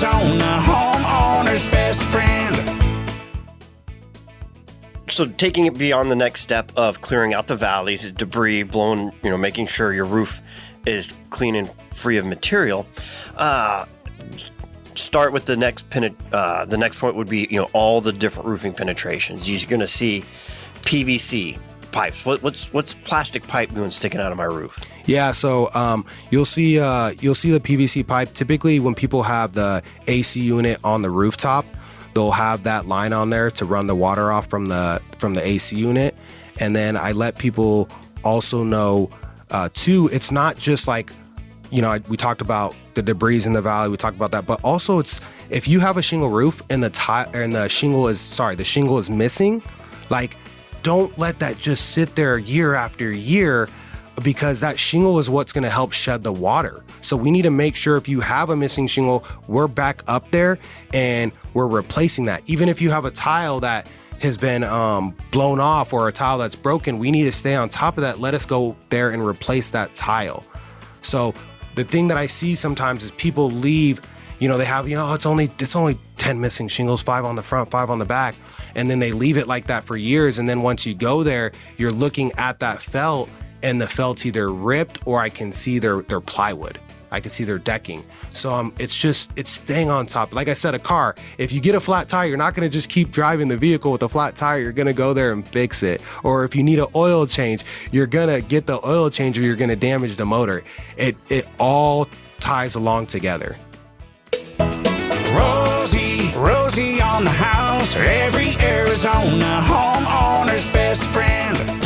Arizona, homeowner's best friend. So taking it beyond the next step of clearing out the valleys, debris, blowing, making sure your roof is clean and free of material. Start with the next the next point would be, all the different roofing penetrations. You're going to see PVC pipes. What's plastic pipe doing sticking out of my roof? Yeah, so you'll see the PVC pipe. Typically, when people have the AC unit on the rooftop, they'll have that line on there to run the water off from the AC unit. And then I let people also know too, it's not just like, we talked about the debris in the valley, we talked about that, but also it's, if you have a shingle roof and the shingle is missing, like, don't let that just sit there year after year, because that shingle is what's going to help shed the water. So we need to make sure if you have a missing shingle, we're back up there and we're replacing that. Even if you have a tile that has been blown off or a tile that's broken, we need to stay on top of that. Let us go there and replace that tile. So the thing that I see sometimes is people leave, they have, it's only 10 missing shingles, 5 on the front, 5 on the back. And then they leave it like that for years. And then once you go there, you're looking at that felt, and the felt's either ripped or I can see their plywood. I can see their decking. So it's staying on top. Like I said, a car, if you get a flat tire, you're not gonna just keep driving the vehicle with a flat tire. You're gonna go there and fix it. Or if you need an oil change, you're gonna get the oil change or you're gonna damage the motor. It all ties along together. Rosie on the house, every Arizona homeowner's best friend.